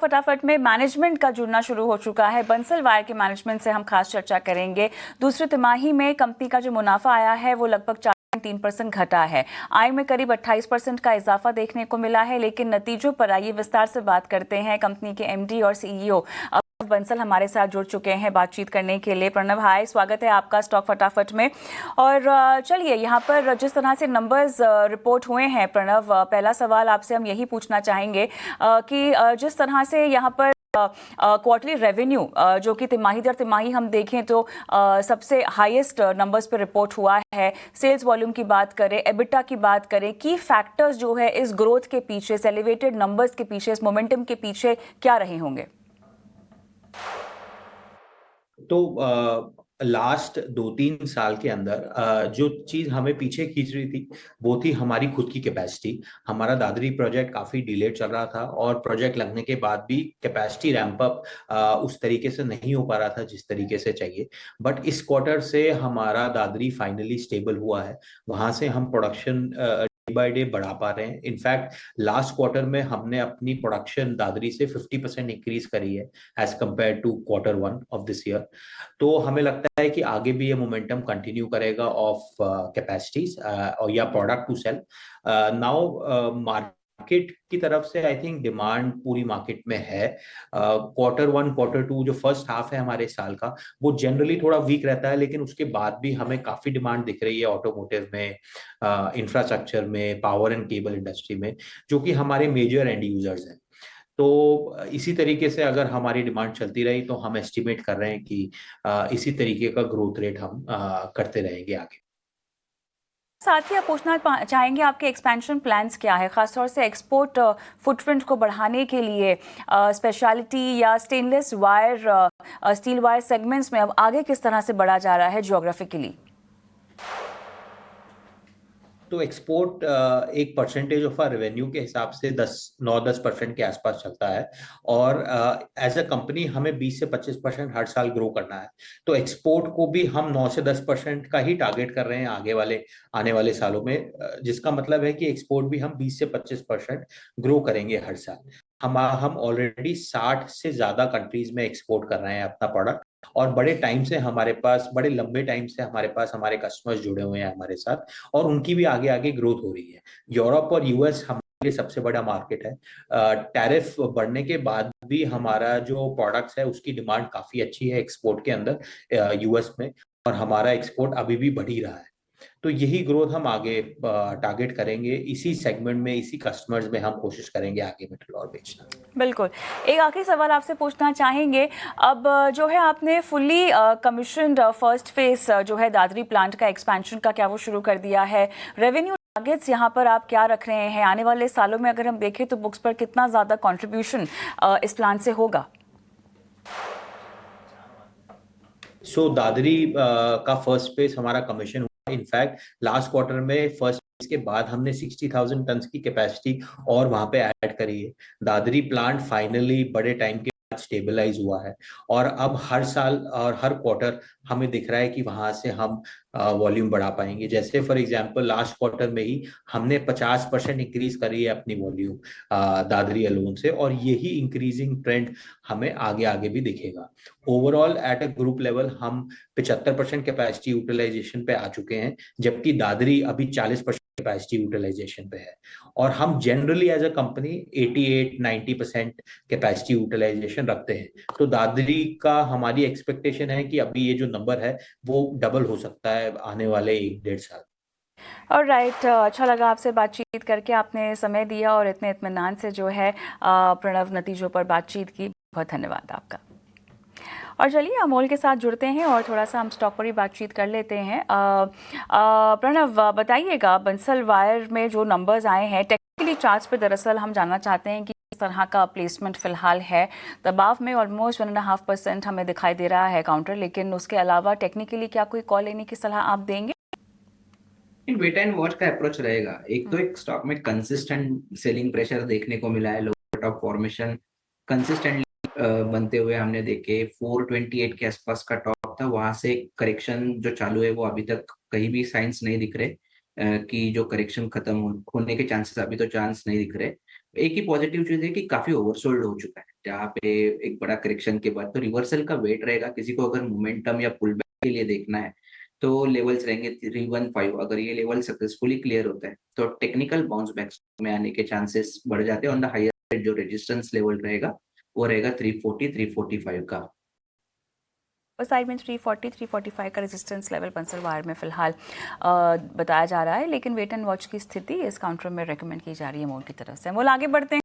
फटाफट में मैनेजमेंट का जुड़ना शुरू हो चुका है। बंसल वायर के मैनेजमेंट से हम खास चर्चा करेंगे। दूसरी तिमाही में कंपनी का जो मुनाफा आया है वो लगभग 3% घटा है। आय में करीब 28% का इजाफा देखने को मिला है। लेकिन नतीजों पर आइए विस्तार से बात करते हैं। कंपनी के एमडी और सीईओ बंसल हमारे साथ जुड़ चुके हैं बातचीत करने के लिए। प्रणव, हाय, स्वागत है आपका स्टॉक फटाफट में। और चलिए, यहाँ पर जिस तरह से नंबर्स रिपोर्ट हुए हैं प्रणव, पहला सवाल आपसे हम यही पूछना चाहेंगे कि जिस तरह से यहाँ पर क्वार्टरली रेवेन्यू जो कि तिमाही दर तिमाही हम देखें तो सबसे हाईएस्ट नंबर्स पर रिपोर्ट हुआ है। सेल्स वॉल्यूम की बात करें, एबिटा की बात करें, की फैक्टर्स जो है इस ग्रोथ के पीछे, इस एलिवेटेड नंबर्स के पीछे, इस मोमेंटम के पीछे क्या रहे होंगे? तो लास्ट 2-3 साल के अंदर जो चीज हमें पीछे खींच रही थी वो थी हमारी खुद की कैपेसिटी। हमारा दादरी प्रोजेक्ट काफी डिलेड चल रहा था और प्रोजेक्ट लगने के बाद भी कैपेसिटी रैंप अप उस तरीके से नहीं हो पा रहा था जिस तरीके से चाहिए। बट इस क्वार्टर से हमारा दादरी फाइनली स्टेबल हुआ है। वहां से हम प्रोडक्शन डे बाय डे बढ़ा पा रहे हैं। इनफैक्ट लास्ट क्वार्टर में हमने अपनी प्रोडक्शन दादरी से 50% इंक्रीज करी है as compare to Q1 of this year. तो हमें लगता है कि आगे भी ये मोमेंटम कंटिन्यू करेगा ऑफ कैपेसिटीज और या product to sell. Now market की तरफ से आई थिंक डिमांड पूरी मार्केट में है। Q1 Q2 जो फर्स्ट हाफ है हमारे साल का वो जनरली थोड़ा वीक रहता है, लेकिन उसके बाद भी हमें काफी डिमांड दिख रही है ऑटोमोटिव में, इंफ्रास्ट्रक्चर में, पावर एंड केबल इंडस्ट्री में, जो कि हमारे मेजर एंड यूजर्स हैं। तो इसी तरीके से अगर हमारी डिमांड चलती रही तो हम एस्टिमेट कर रहे हैं कि इसी तरीके का ग्रोथ रेट हम करते रहेंगे आगे। साथ ही आप पूछना चाहेंगे आपके एक्सपेंशन प्लान्स क्या है, खासतौर से एक्सपोर्ट फुटप्रिंट को बढ़ाने के लिए स्पेशलिटी या stainless wire, steel wire segments में अब आगे किस तरह से बढ़ा जा रहा है ज्योग्राफिकली? तो एक्सपोर्ट एक परसेंटेज ऑफ आर रेवेन्यू के हिसाब से 9-10% के आसपास चलता है और एज अ कंपनी हमें 20 से 25% हर साल ग्रो करना है। तो एक्सपोर्ट को भी हम 9 से 10% का ही टारगेट कर रहे हैं आने वाले सालों में, जिसका मतलब है कि एक्सपोर्ट भी हम 20 से 25% ग्रो करेंगे हर साल। हम ऑलरेडी 60 से ज्यादा कंट्रीज में एक्सपोर्ट कर रहे हैं अपना प्रोडक्ट और बड़े लंबे टाइम से हमारे पास हमारे कस्टमर्स जुड़े हुए हैं हमारे साथ और उनकी भी आगे आगे ग्रोथ हो रही है। यूरोप और यूएस हमारे लिए सबसे बड़ा मार्केट है। टैरिफ बढ़ने के बाद भी हमारा जो प्रोडक्ट्स है उसकी डिमांड काफी अच्छी है एक्सपोर्ट के अंदर यूएस में, और हमारा एक्सपोर्ट अभी भी बढ़ ही रहा है। तो यही ग्रोथ हम आगे टारगेट करेंगे, इसी सेगमेंट में, इसी कस्टमर्स में हम कोशिश करेंगे आगे मेटल और बेचना। बिल्कुल। एक आखिरी सवाल आपसे पूछना चाहेंगे, अब जो है आपने फुल्ली कमीशन्ड फर्स्ट फेज जो है दादरी प्लांट का एक्सपेंशन का क्या वो शुरू कर दिया है? रेवेन्यू टारगेट्स यहाँ पर आप क्या रख रहे हैं आने वाले सालों में? अगर हम देखें तो बुक्स पर कितना ज़्यादा कंट्रीब्यूशन इस प्लांट से होगा? दादरी का फर्स्ट फेज हमारा कमीशन हुआ। इनफैक्ट लास्ट क्वार्टर में फर्स्ट फेज के बाद हमने 60,000 टन की कैपेसिटी और वहां पे ऐड करी है। दादरी प्लांट फाइनली बड़े टाइम के बाद स्टेबलाइज हुआ है और अब हर साल और हर क्वार्टर हमें दिख रहा है कि वहां से हम वॉल्यूम बढ़ा पाएंगे। जैसे फॉर एग्जांपल लास्ट क्वार्टर में ही हमने 50% इंक्रीज करी है अपनी वॉल्यूम दादरी अलोन से, और यही इंक्रीजिंग ट्रेंड हमें आगे आगे भी दिखेगा। Overall at a group level हम 75% कैपेसिटी यूटिलाइजेशन पे आ चुके हैं, जबकि दादरी अभी 40% कैपेसिटी यूटिलाइजेशन पे है। और हम generally as a company 88-90% capacity utilisation रखते हैं। तो दादरी का हमारी एक्सपेक्टेशन है कि अभी ये जो नंबर है वो डबल हो सकता है आने वाले 1-1.5 साल। और राइट, अच्छा लगा आपसे बातचीत करके, आपने समय दिया और इतने इत्मीनान से जो है प्रणव नतीजों पर बातचीत की। बहुत धन्यवाद आपका। और चलिए अमोल के साथ जुड़ते हैं और थोड़ा सा हम स्टॉक पर ही बातचीत कर लेते हैं। प्रणव, बताइएगा बंसल वायर में जो नंबर्स आए हैं टेक्निकली चार्ट्स पे, दरअसल हम जानना चाहते हैं कि किस तरह का प्लेसमेंट फिलहाल है। दबाव में ऑलमोस्ट 1.5% हमें दिखाई दे रहा है काउंटर, लेकिन उसके अलावा टेक्निकली क्या कोई कॉल लेने की सलाह आप देंगे? वेट एंड वॉच का अप्रोच रहेगा। एक स्टॉक में कंसिस्टेंट सेलिंग प्रेशर देखने को मिला है, लोअर टॉप फॉर्मेशन कंसिस्टेंटली बनते हुए हमने देखे। 428 के आसपास का टॉप था, वहां से करेक्शन जो चालू है वो अभी तक कहीं भी साइंस नहीं दिख रहे कि जो करेक्शन खत्म होने के चांसेस, अभी तो चांस नहीं दिख रहे। एक ही पॉजिटिव चीज है कि काफी ओवरसोल्ड हो चुका है, जहाँ पे एक बड़ा करेक्शन के बाद तो रिवर्सल का वेट रहेगा। किसी को अगर मोमेंटम या पुल बैक के लिए देखना है तो लेवल्स रहेंगे 315। अगर ये लेवल सक्सेसफुली क्लियर होता है तो टेक्निकल बाउंस बैक में आने के चांसेस बढ़ जाते हैं। ऑन द हायर साइड जो रेजिस्टेंस लेवल रहेगा वो रहेगा 340 345 का। और साइड में 340 345 का रेजिस्टेंस लेवल बंसल वायर में फिलहाल बताया जा रहा है, लेकिन वेट एंड वॉच की स्थिति इस काउंटर में रेकमेंड की जा रही है मोल की तरफ से। मोल आगे बढ़ते हैं।